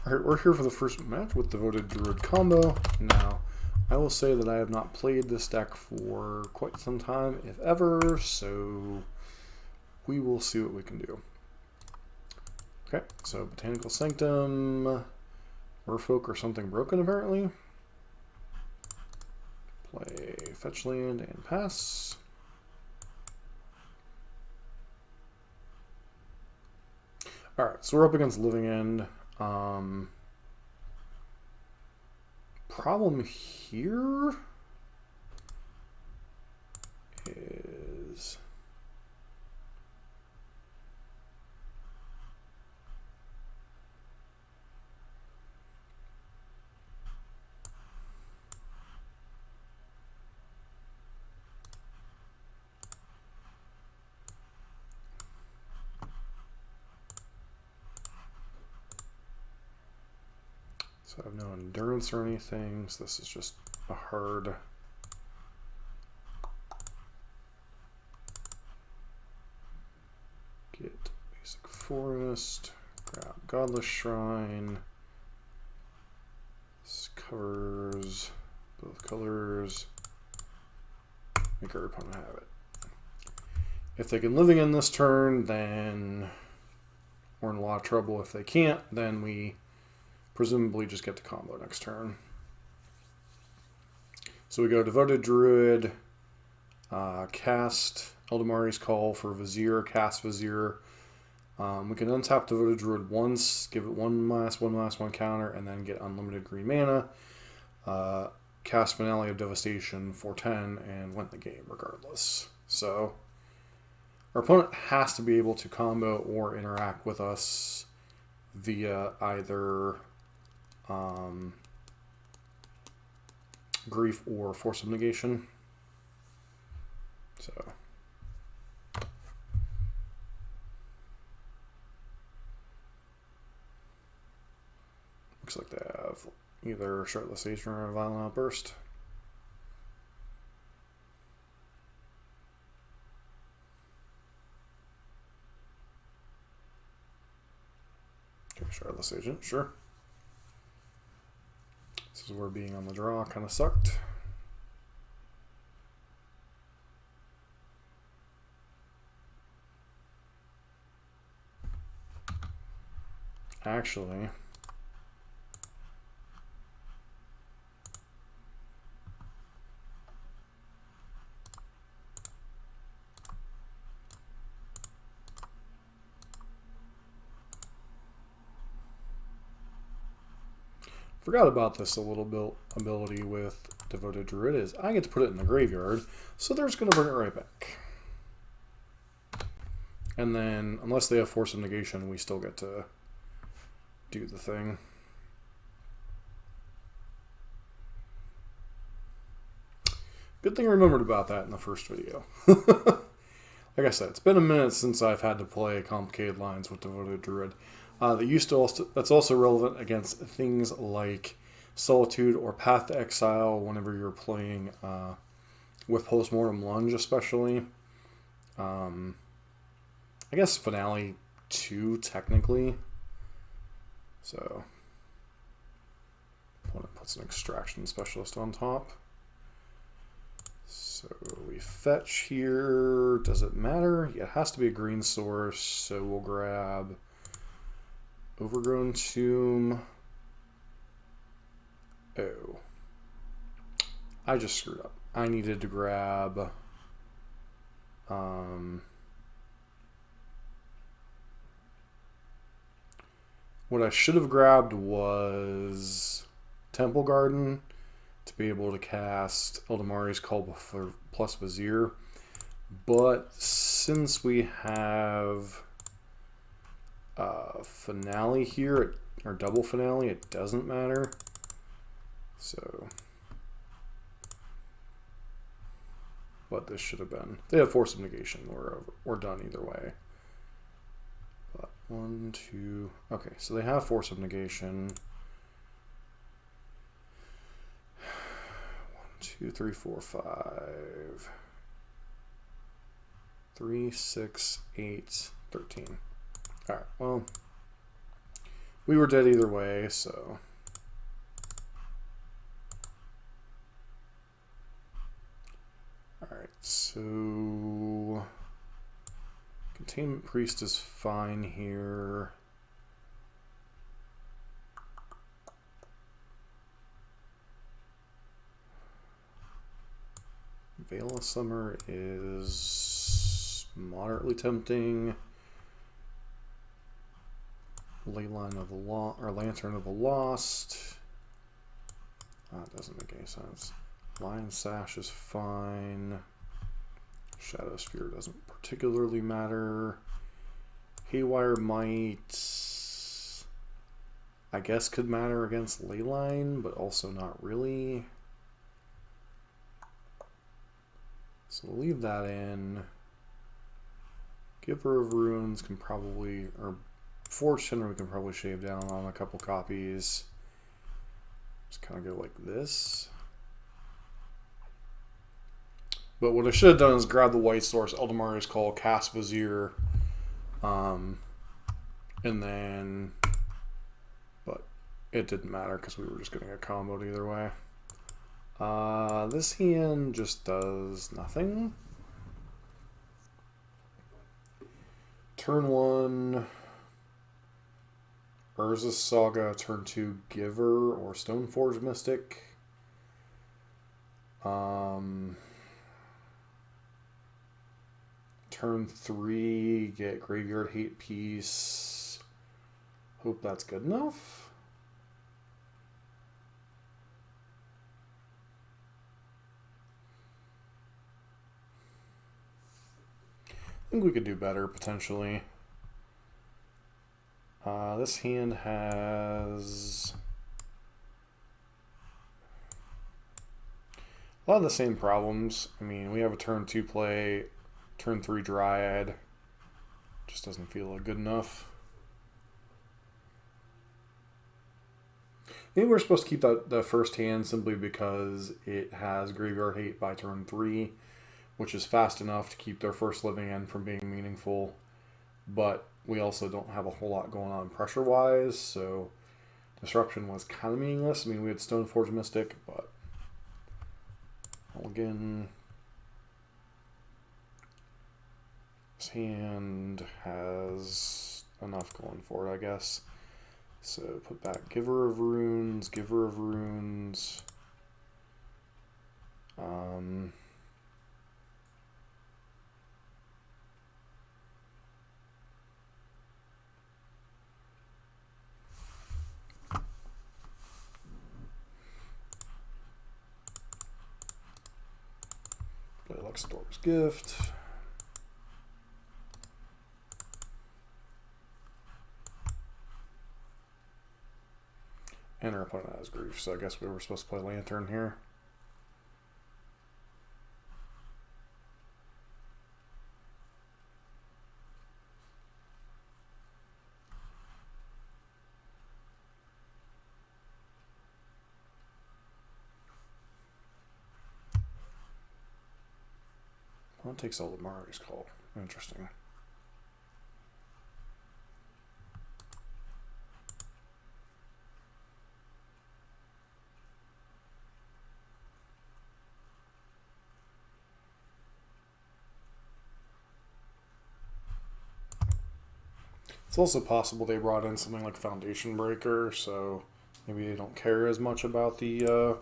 Alright, we're here for the first match with Devoted Druid Combo. Now, I will say that I have not played this deck for quite some time, if ever, so we will see what we can do. Okay, so Botanical Sanctum, Merfolk or something broken apparently. Play fetch land and pass. Alright, so we're up against Living End. Problem here is so I have no endurance or anything, so this is just a hard get basic forest, grab Godless Shrine. This covers both colors. Make our opponent have it. If they can Living End this turn, then we're in a lot of trouble. If they can't, then we presumably just get the combo next turn. So we go Devoted Druid, cast Eldamari's Call for Vizier, cast Vizier. We can untap Devoted Druid once, give it 1/1/1 counter, and then get unlimited green mana. Cast Finale of Devastation for 10 and win the game regardless. So our opponent has to be able to combo or interact with us via either Grief or Force of Negation. So looks like they have either Shardless Agent or a Violent Outburst. Okay, Shardless Agent, sure. This is where being on the draw kind of sucked. Actually, forgot about this a little bit ability with Devoted Druid is I get to put it in the graveyard, so they're just going to bring it right back. And then, unless they have Force of Negation, we still get to do the thing. Good thing I remembered about that in the first video. Like I said, it's been a minute since I've had to play complicated lines with Devoted Druid. That's also relevant against things like Solitude or Path to Exile whenever you're playing with Postmortem Lunge especially. I guess Finale 2 technically. So opponent puts an Extraction Specialist on top. So we fetch here. Does it matter? Yeah, it has to be a green source, so we'll grab Overgrown Tomb. Oh. I just screwed up. I needed to grab what I should have grabbed was Temple Garden to be able to cast Eldamari's Call for plus Vizier. But since we have Finale here, or double Finale, it doesn't matter. So what this should have been. They have Force of Negation. We're done either way. But 1, 2... Okay, so they have Force of Negation. 2, 3, 4, 5, 3, 6, 8, 13. Alright, well, We were dead either way, so... Alright, so... Containment Priest is fine here. Veil of Summer is moderately tempting. Leyline of the Lost, or Lantern of the Lost. That doesn't make any sense. Lion Sash is fine. Shadow Sphere doesn't particularly matter. Haywire Might, I guess, could matter against Leyline, but also not really. So we'll leave that in. Giver of Runes can probably, or Forge Tender we can probably shave down on a couple copies. Just kind of go like this. But what I should have done is grab the White Source, Eldamari's Call, cast Vizier, and then, but it didn't matter because we were just getting a comboed either way. This hand just does nothing. Turn 1, Urza's Saga. Turn 2, Giver or Stoneforge Mystic. Turn 3, get Graveyard Hate Piece. Hope that's good enough. I think we could do better, potentially. This hand has a lot of the same problems. I mean, we have a turn 2 play, turn 3 Dryad. Just doesn't feel good enough. Maybe we're supposed to keep the first hand simply because it has Graveyard Hate by turn 3, which is fast enough to keep their first living end from being meaningful. But we also don't have a whole lot going on pressure-wise, so Disruption was kind of meaningless. I mean, we had Stoneforge Mystic, but again, this hand has enough going for it, I guess. So put back Giver of Runes, Giver of Runes. Play Luxdor's Gift. And our opponent has Grief, so I guess we were supposed to play Lantern here. Opponent takes Eldamari's Call. Interesting. It's also possible they brought in something like Foundation Breaker, so maybe they don't care as much about the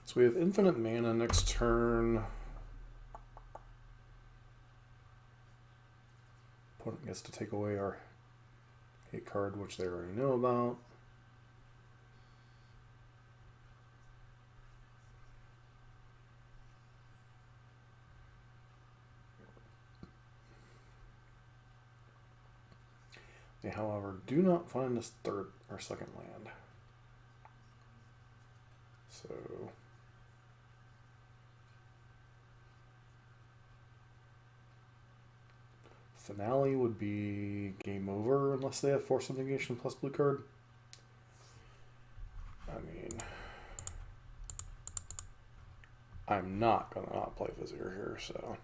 So we have infinite mana next turn. Opponent gets to take away our hate card, which they already know about. They, however, do not find this third or second land. So finale would be game over unless they have force of negation plus blue card. I mean, I'm not going to not play Vizier here, so.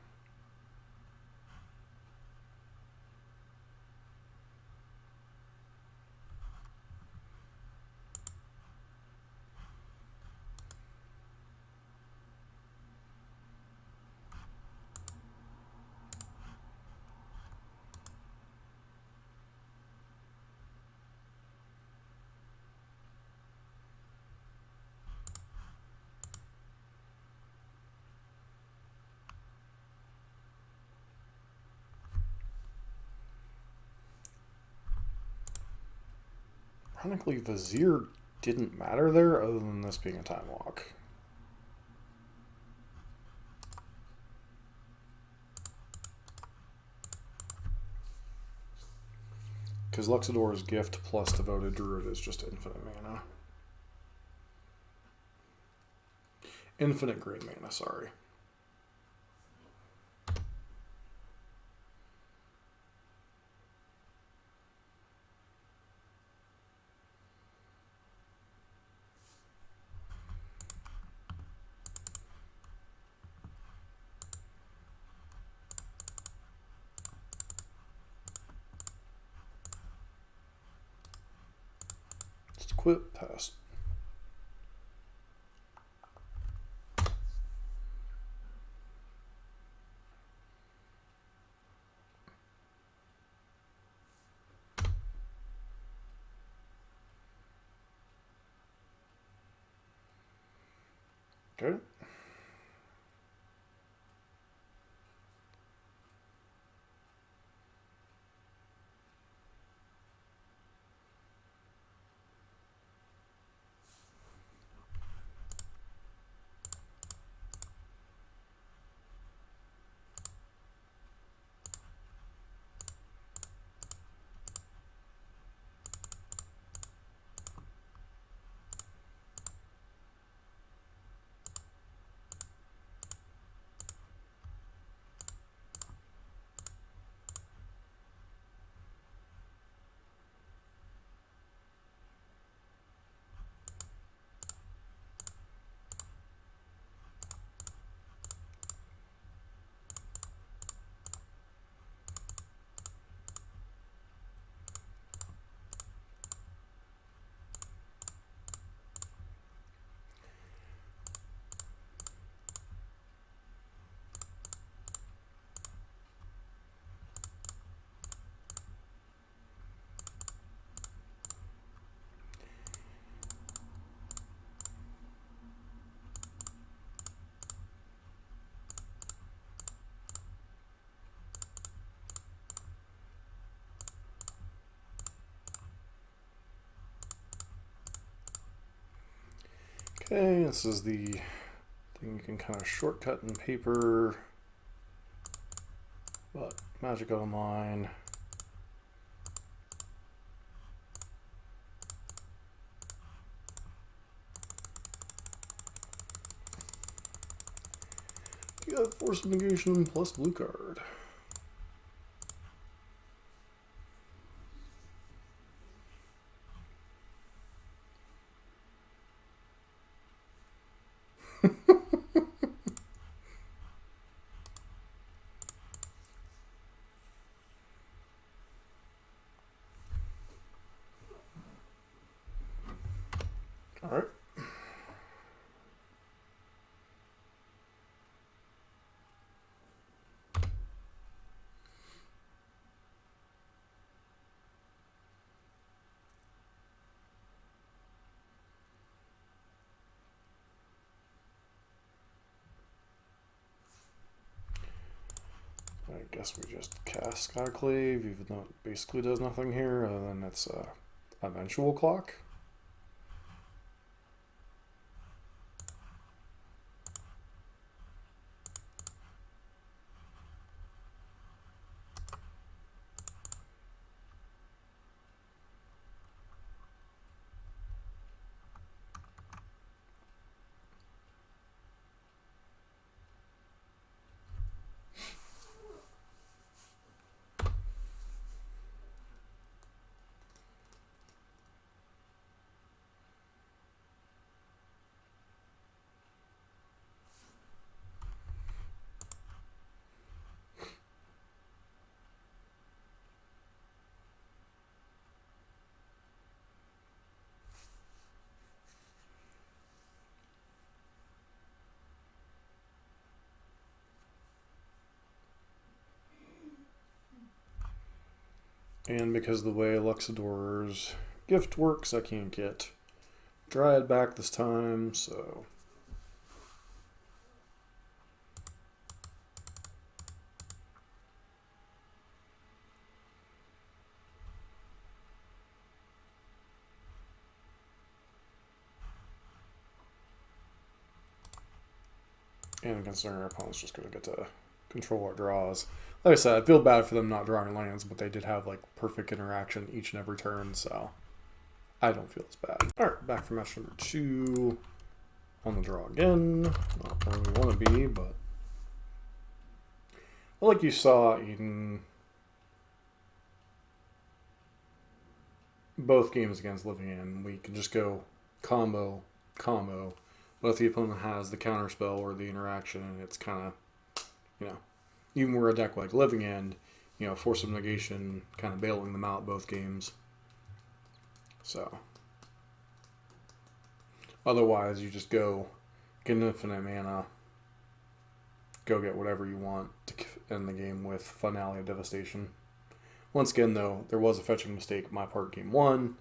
Ironically, Vizier didn't matter there other than this being a time walk. Because Luxador's Gift plus Devoted Druid is just infinite mana. Infinite green mana, sorry. Quit pass. Okay. Okay, this is the thing you can kind of shortcut in paper, but Magic Online. You have Force of Negation plus blue card. All right. I guess we just cast Skyclave, even though it basically does nothing here, other than it's a eventual clock. And because the way Luxador's gift works, I can't get Dryad back this time, so... And considering our opponent's just going to get to control our draws. Like I said, I feel bad for them not drawing lands, but they did have like perfect interaction each and every turn, so I don't feel as bad. Alright, back for match number 2. On the draw again. Not where we want to be, but like you saw in both games against Living In, we can just go combo, combo. But if the opponent has the counter spell or the interaction, and it's kind of, you know, even where a deck like Living End, you know, Force of Negation, kind of bailing them out both games. So, otherwise, you just go get an infinite mana, go get whatever you want to end the game with Finale of Devastation. Once again, though, there was a fetching mistake on my part game 1.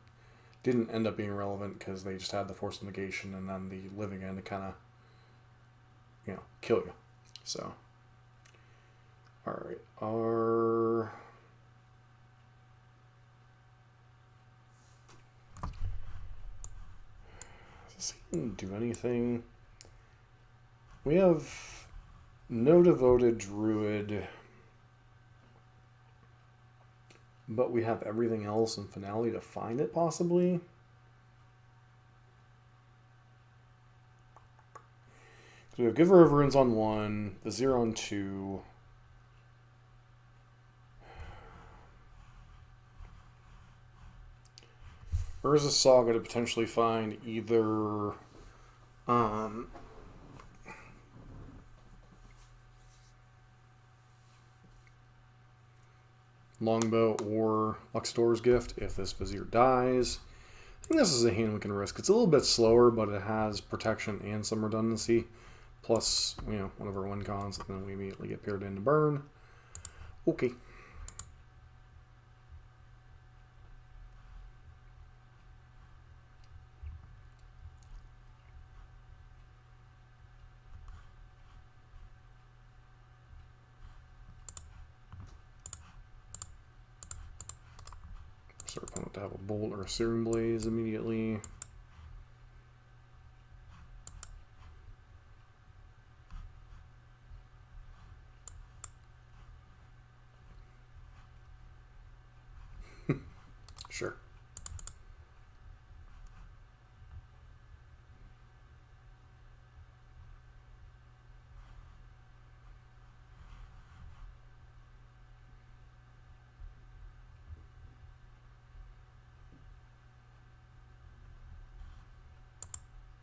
Didn't end up being relevant because they just had the Force of Negation and then the Living End to kind of, you know, kill you. So, alright, does this even do anything? We have no Devoted Druid, but we have everything else in Finale to find it, possibly. So we have Giver of Runes on 1, the 0 on 2. Urza Saga to potentially find either Longbow or Luxador's Gift if this Vizier dies. I think this is a hand we can risk. It's a little bit slower, but it has protection and some redundancy. Plus, you know, one of our win cons, and then we immediately get paired into burn. Okay. So our opponent to have a Bolt or a Searing Blaze immediately. Sure.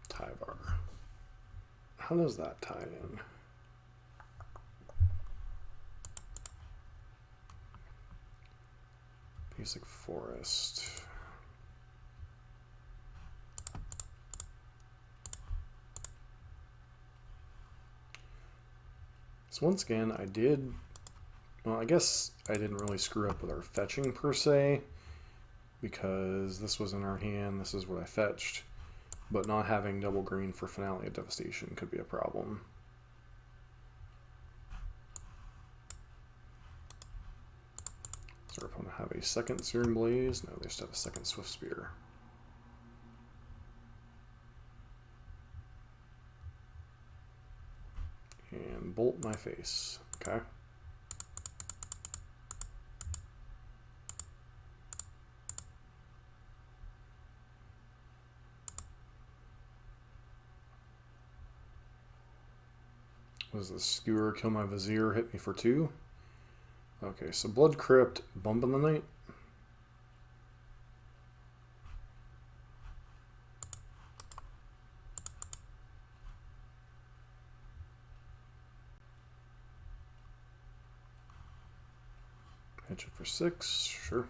Tyvar. How does that tie in? Basic Forest. So once again, well, I guess I didn't really screw up with our fetching per se, because this was in our hand, this is what I fetched, but not having double green for Finale of Devastation could be a problem. Does our opponent have a second Searing Blaze? No, they just have a second Swift Spear. And bolt my face. Okay. Was the Skewer kill my Vizier, hit me for 2? Okay, so Blood Crypt, Bump in the Night. Hit you for 6, sure.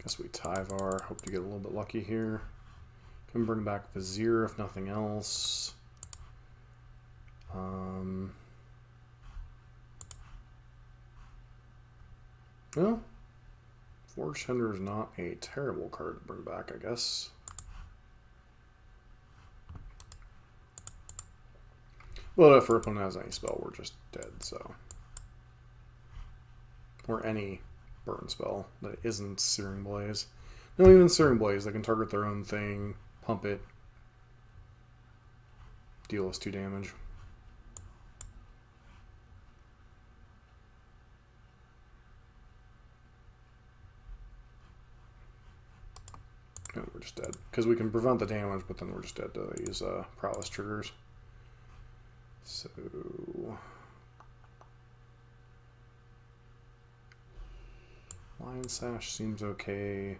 Guess we Tyvar, hope to get a little bit lucky here. Can bring back Vizier if nothing else. Well, Forge Tender is not a terrible card to bring back, I guess. Well, if our opponent has any spell, we're just dead, so. Or any burn spell that isn't Searing Blaze. No, even Searing Blaze, they can target their own thing, pump it, deal us 2 damage. And we're just dead. Because we can prevent the damage, but then we're just dead to these prowess triggers. So... Lion Sash seems okay.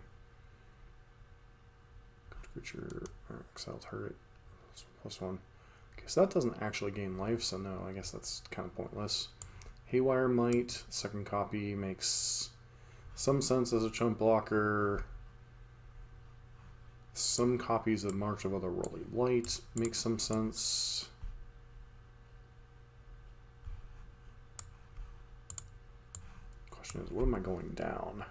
Creature or exile target +1. Okay, so that doesn't actually gain life, so no, I guess that's kind of pointless. Haywire Might, second copy, makes some sense as a chump blocker. Some copies of March of Otherworldly Light make some sense. Question is, what am I going down?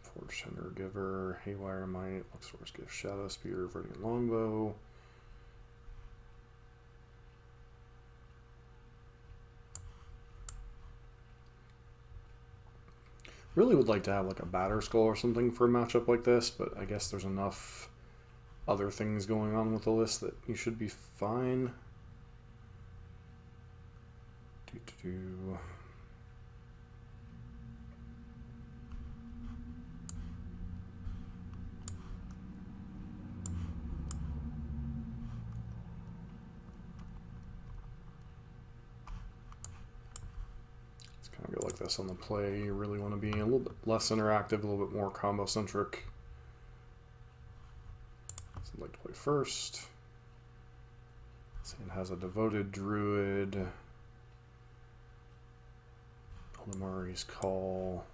Forge Tender Giver, Haywire Might, Luxor's Gift, Shadow Spear, Verdant Longbow. Really would like to have like a Batter Skull or something for a matchup like this, but I guess there's enough other things going on with the list that you should be fine. Go like this on the play. You really want to be a little bit less interactive, a little bit more combo centric. So I'd like to play first. See, it has a Devoted Druid. Aldemari's Call.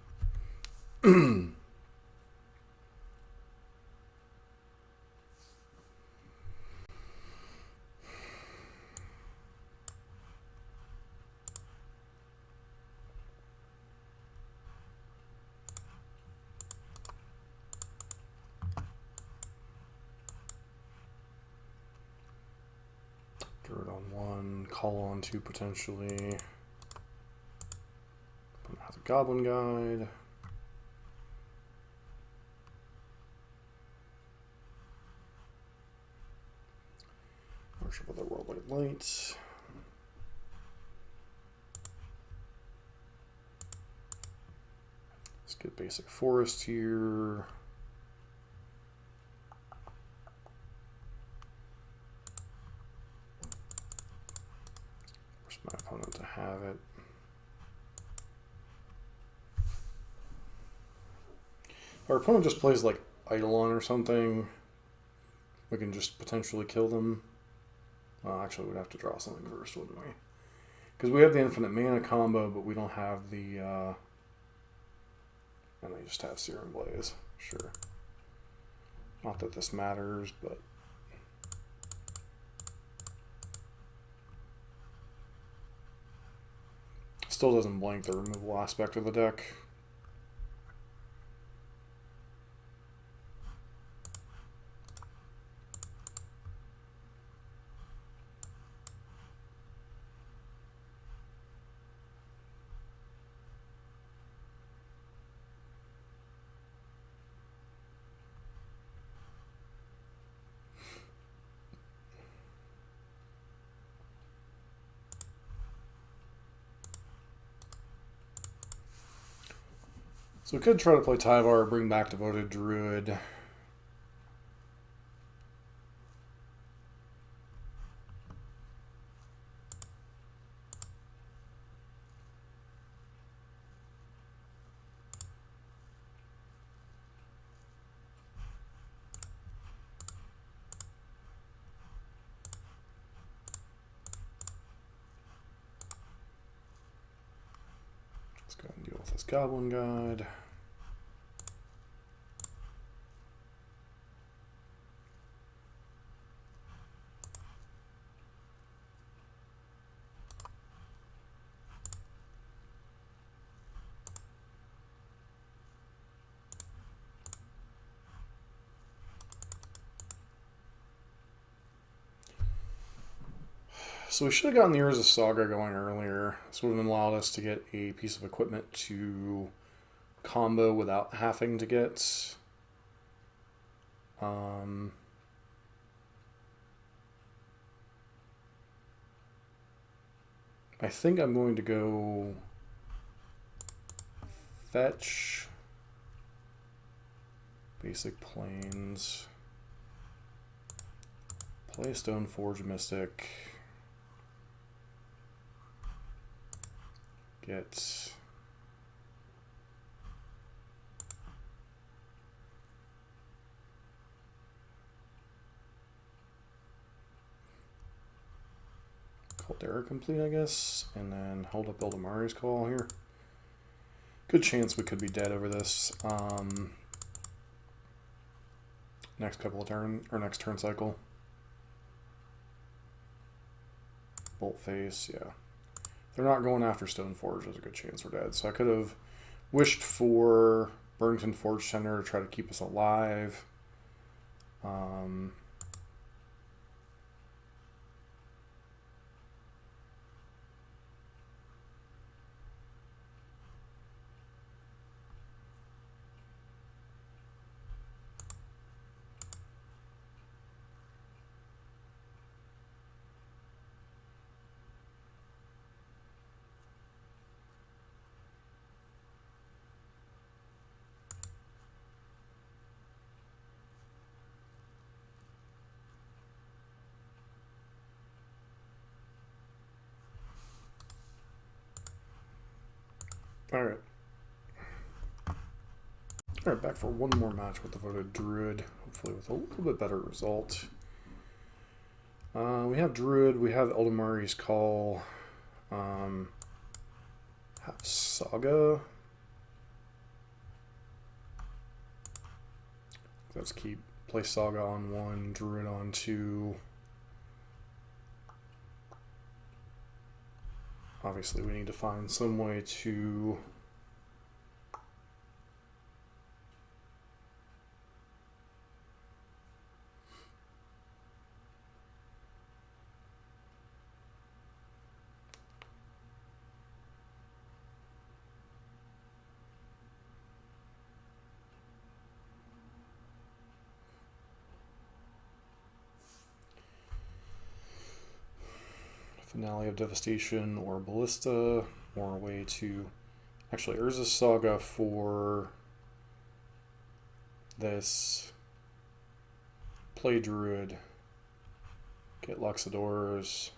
Druid on 1, Call on 2 potentially. Has a Goblin Guide. Worship of the Worldly Light. Let's get basic forest here. Force my opponent to have it. Our opponent just plays like Eidolon or something. We can just potentially kill them. Actually, we'd have to draw something first, wouldn't we? Because we have the infinite mana combo, but we don't have the And they just have Searing Blaze. Sure. Not that this matters, but... Still doesn't blank the removal aspect of the deck. So we could try to play Tyvar, bring back Devoted Druid. Let's go ahead and deal with this Goblin Guide. So we should have gotten the Urza Saga going earlier. This would have allowed us to get a piece of equipment to combo without having to get I think I'm going to go fetch basic planes, play Stoneforge Mystic, get Caldera complete, I guess, and then hold up Eldamari's Call here. Good chance we could be dead over this next couple of turn or next turn cycle. Bolt Face, yeah. They're not going after Stoneforge, there's a good chance we're dead. So I could have wished for Burrington Forge Center to try to keep us alive. Alright. Alright, back for one more match with Devoted Druid, hopefully with a little bit better result. We have Druid, we have Eldamari's Call, have Saga. Let's keep, play Saga on 1, Druid on 2. Obviously, we need to find some way to Finale of Devastation or Ballista, or a way to actually Urza Saga for this, play Druid, get Luxadors,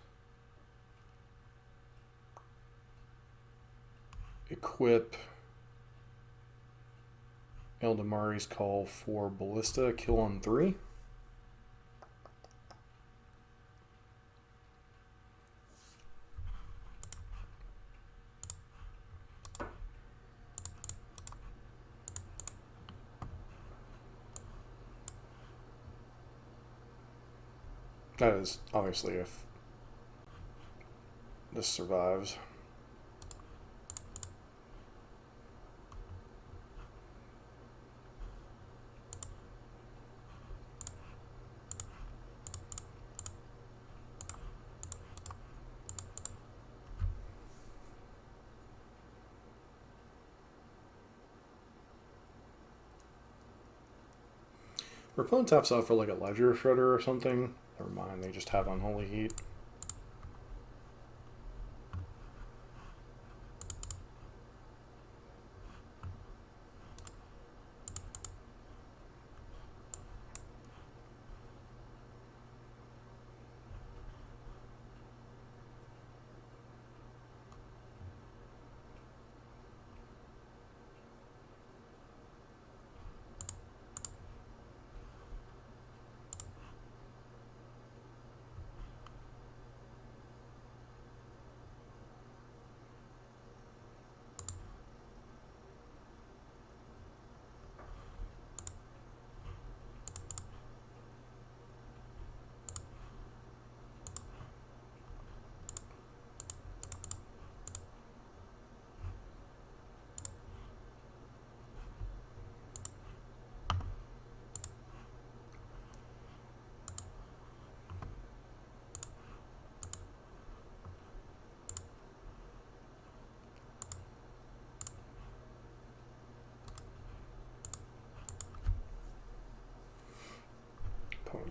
equip Eldamari's Call for Ballista, kill on 3. That is, obviously, if this survives. Our opponent taps out for like a Ledger Shredder or something. Never mind, they just have Unholy Heat.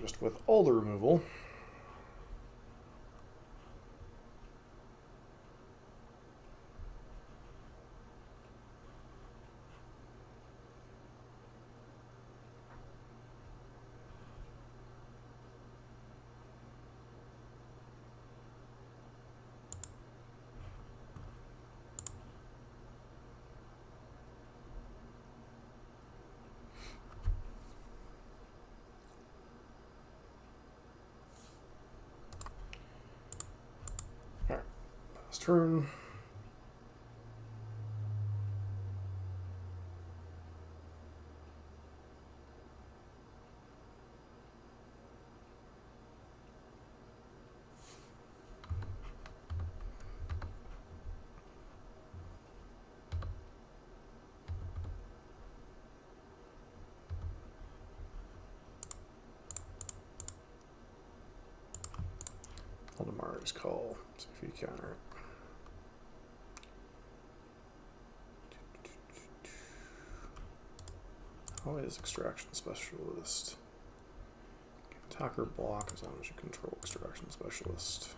Just with all the removal. Alright, last turn. Aldemar's Call. See if you counter it. How is Extraction Specialist? Attack or block as long as you control Extraction Specialist.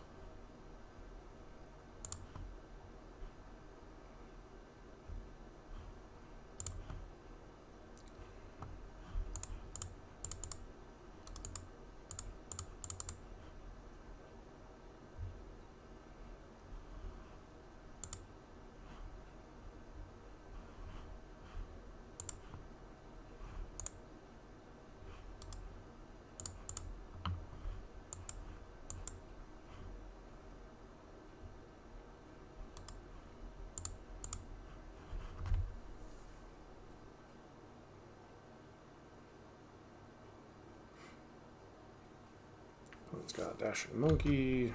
It's got Dashing Monkey.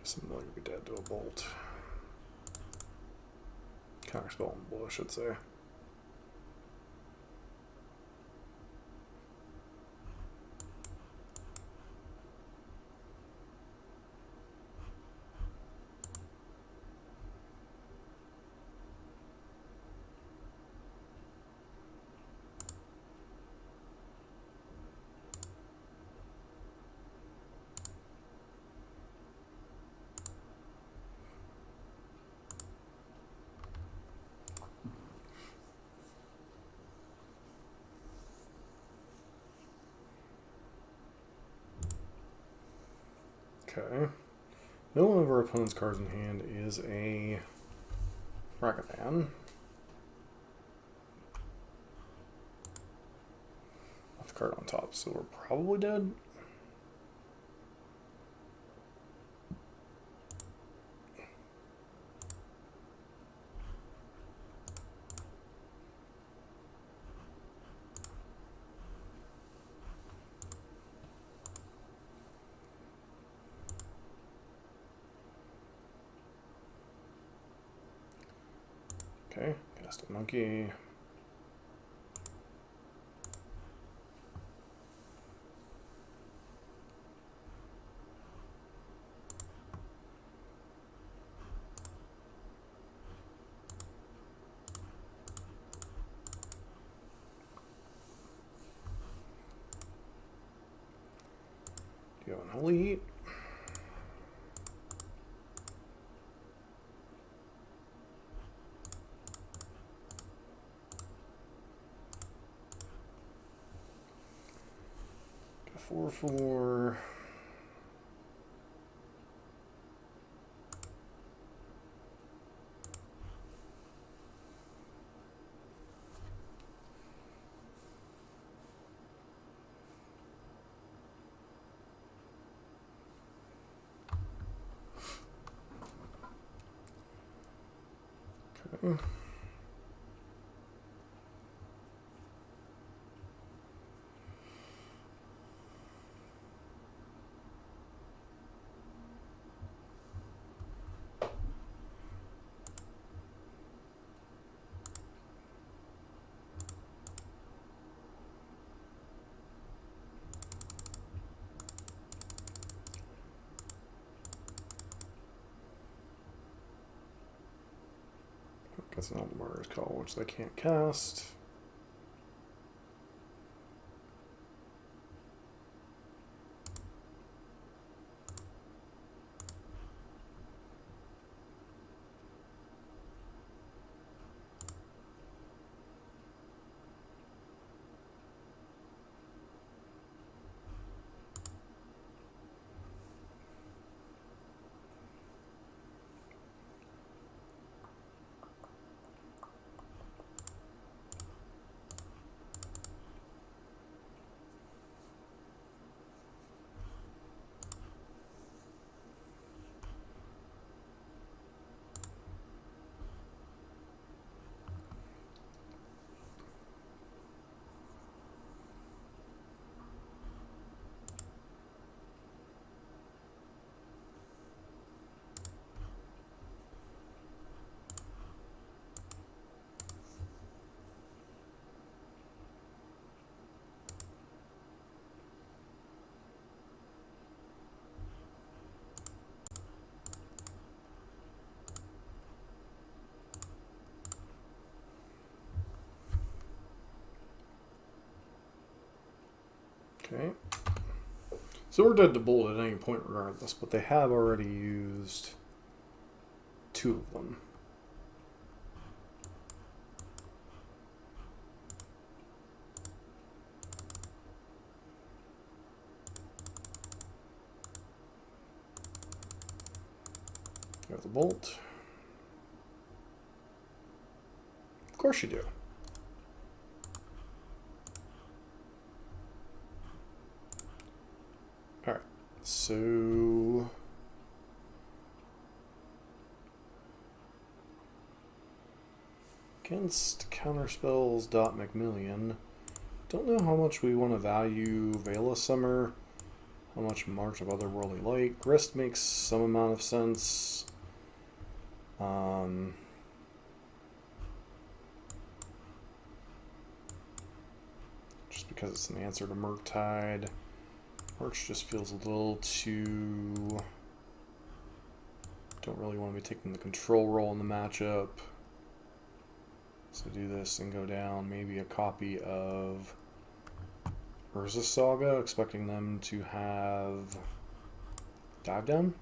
Something like to be dead to a bolt. Counterspell and blow, I should say. Okay. No one of our opponent's cards in hand is a Ragavan. Left card on top, so we're probably dead. Okay, cast a monkey. Go an elite. Go 4/4. Okay. That's an Aldemar's Call, which they can't cast. Okay. So we're dead to bolt at any point regardless, but they have already used 2 of them. You have the bolt. Of course you do. Alright, so against counterspells .McMillion. Don't know how much we want to value Veil of Summer, how much March of Otherworldly Light. Grist makes some amount of sense. Just because it's an answer to Murktide. March just feels a little too... Don't really want to be taking the control role in the matchup. So do this and go down maybe a copy of Urza Saga, expecting them to have Dive Down.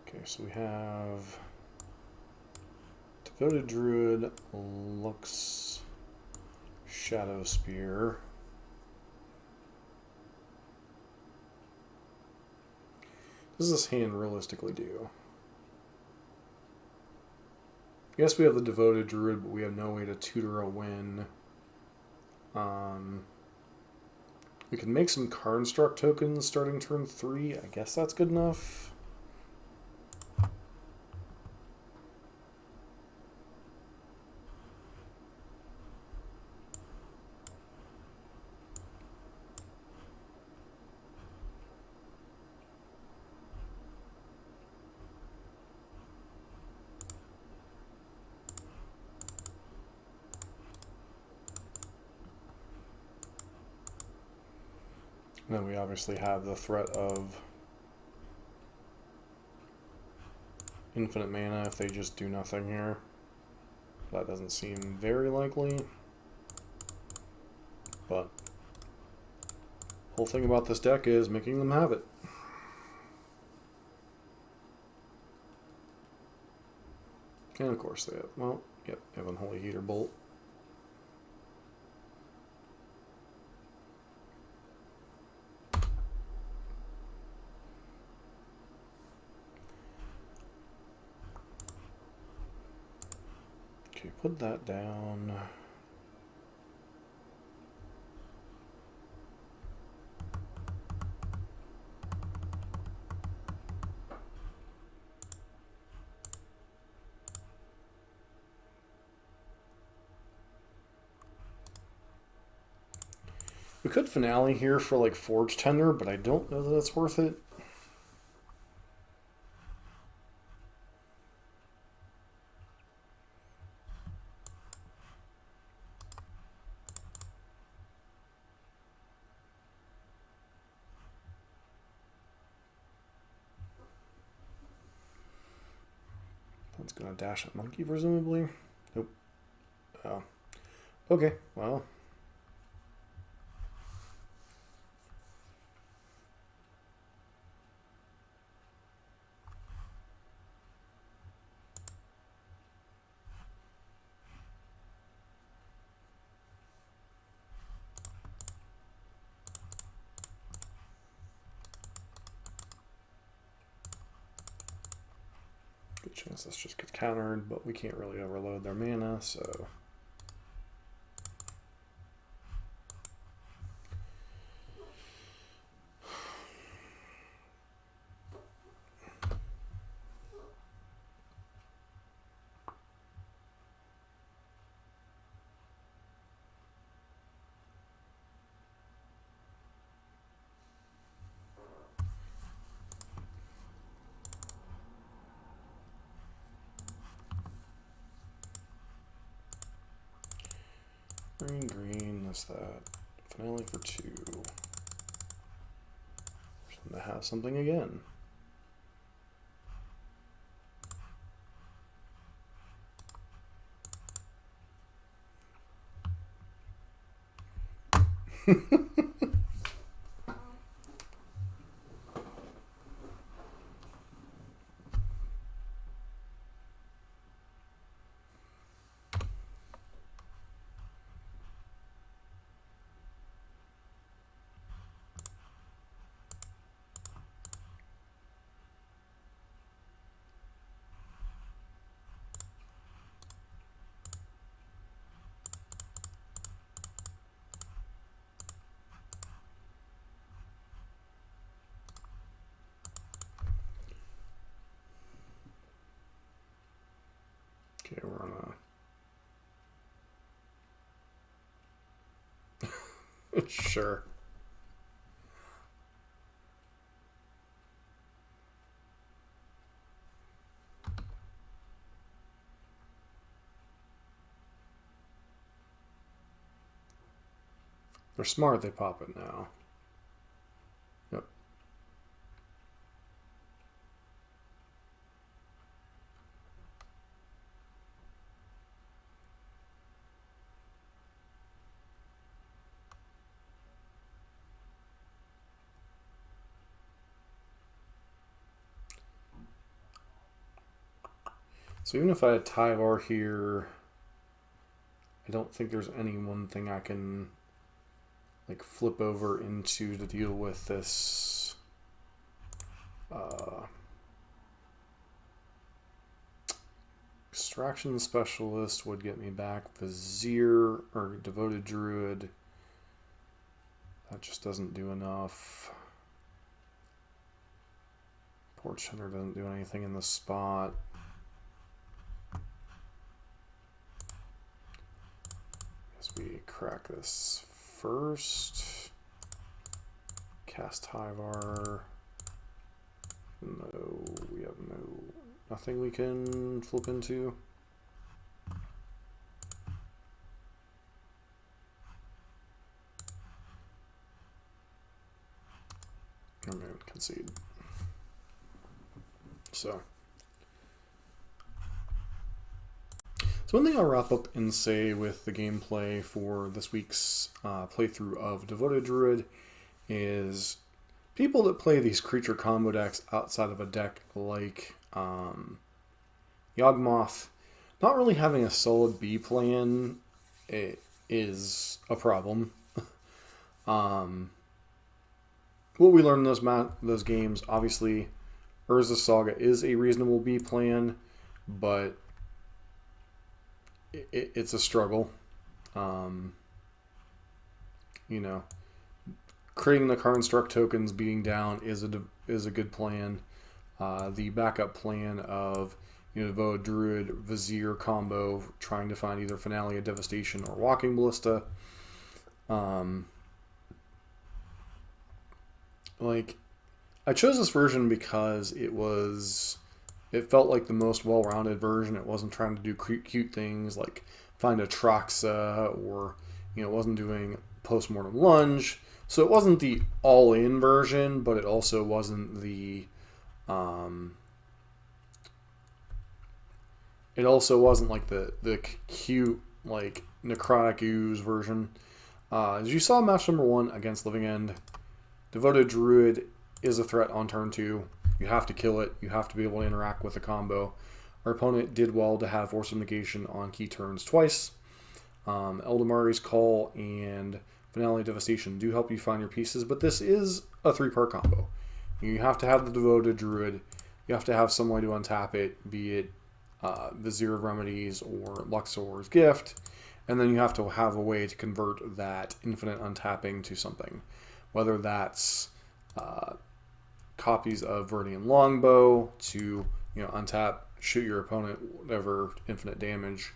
Okay, so we have Devoted Druid, Lux, Shadow Spear. What does this hand realistically do? Yes, we have the Devoted Druid, but we have no way to tutor a win. We can make some Construct tokens starting turn 3. I guess that's good enough. And then we obviously have the threat of infinite mana if they just do nothing here. That doesn't seem very likely. But the whole thing about this deck is making them have it. And of course they have, well, yep, they have Unholy Heater Bolt. Okay, put that down. We could finale here for like Forge Tender, but I don't know that that's worth it. That's gonna dash at Monkey, presumably. Nope. Oh. Okay, well. Good chance this just gets countered, but we can't really overload their mana, so. Green, green, that's that. Finale for 2. To have something again. Okay, we're on a... Sure. They're smart, they pop it now. Yep. So even if I had Tyvar here, I don't think there's any one thing I can like flip over into to deal with this Extraction Specialist would get me back. Vizier or Devoted Druid, that just doesn't do enough. Porch Hunter doesn't do anything in this spot. Guess we crack this first. Cast Tyvar. No, we have nothing we can flip into. I'm going to concede. So one thing I'll wrap up and say with the gameplay for this week's playthrough of Devoted Druid is people that play these creature combo decks outside of a deck like Yawgmoth, not really having a solid B plan is a problem. What we learned in those games, obviously, Urza Saga is a reasonable B plan, but it's a struggle. You know, creating the Construct tokens, being down is a good plan. The backup plan of Devoted Druid Vizier combo, trying to find either Finale of Devastation or Walking Ballista. Like, I chose this version because it felt like the most well-rounded version. It wasn't trying to do cute things like find a Troxa, or it wasn't doing Postmortem Lunge. So it wasn't the all-in version, but it also wasn't the like the cute like Necrotic Ooze version. As you saw match number 1 against Living End, Devoted Druid is a threat on turn 2. You have to kill it. You have to be able to interact with the combo. Our opponent did well to have Force of Negation on key turns twice. Eldamari's Call and Finale of Devastation do help you find your pieces, but this is a 3-part combo. You have to have the Devoted Druid. You have to have some way to untap it, be it Vizier of Remedies or Luxor's Gift, and then you have to have a way to convert that infinite untapping to something. Whether that's copies of Verdian Longbow to untap, shoot your opponent whatever infinite damage,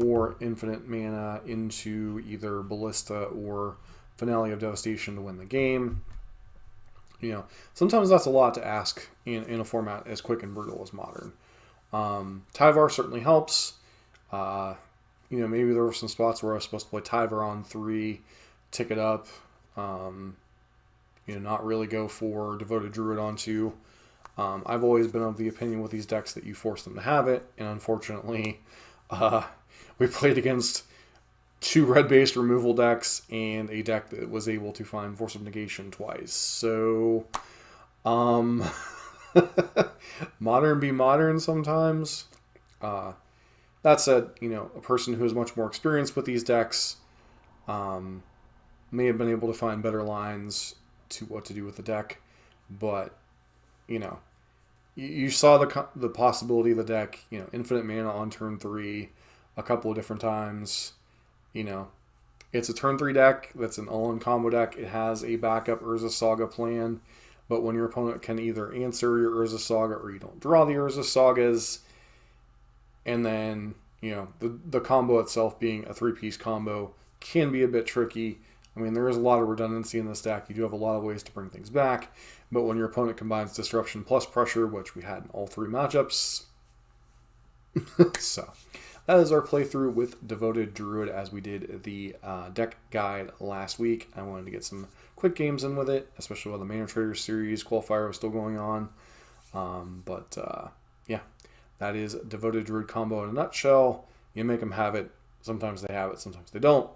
or infinite mana into either Ballista or Finale of Devastation to win the game. Sometimes that's a lot to ask in a format as quick and brutal as Modern. Tyvar certainly helps. Maybe there were some spots where I was supposed to play Tyvar on 3, tick it up. Not really go for Devoted Druid on 2. I've always been of the opinion with these decks that you force them to have it, and unfortunately, we played against 2 red-based removal decks and a deck that was able to find Force of Negation twice. So, Modern be modern sometimes. That said, a person who is much more experienced with these decks may have been able to find better lines to what to do with the deck, but you saw the possibility of the deck. Infinite mana on turn 3 a couple of different times. It's a turn 3 deck that's an all-in combo deck. It has a backup Urza Saga plan, but when your opponent can either answer your Urza Saga or you don't draw the Urza Sagas, and then the combo itself being a 3-piece combo can be a bit tricky. I mean, there is a lot of redundancy in this deck. You do have a lot of ways to bring things back, but when your opponent combines Disruption plus Pressure, which we had in all 3 matchups, so that is our playthrough with Devoted Druid as we did the deck guide last week. I wanted to get some quick games in with it, especially while the Mana Trader Series qualifier was still going on. Yeah, that is Devoted Druid Combo in a nutshell. You make them have it. Sometimes they have it, sometimes they don't.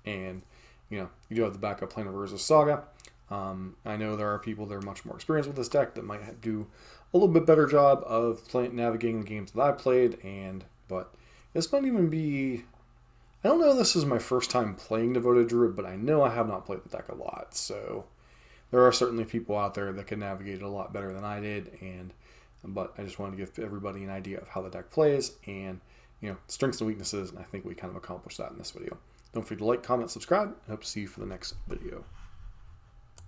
And you do have the backup plan of Urza Saga. I know there are people that are much more experienced with this deck that might do a little bit better job of navigating the games that I played, but this might even be... I don't know if this is my first time playing Devoted Druid, but I know I have not played the deck a lot, so there are certainly people out there that can navigate it a lot better than I did, but I just wanted to give everybody an idea of how the deck plays and, strengths and weaknesses, and I think we kind of accomplished that in this video. Don't forget to like, comment, subscribe, and hope to see you for the next video.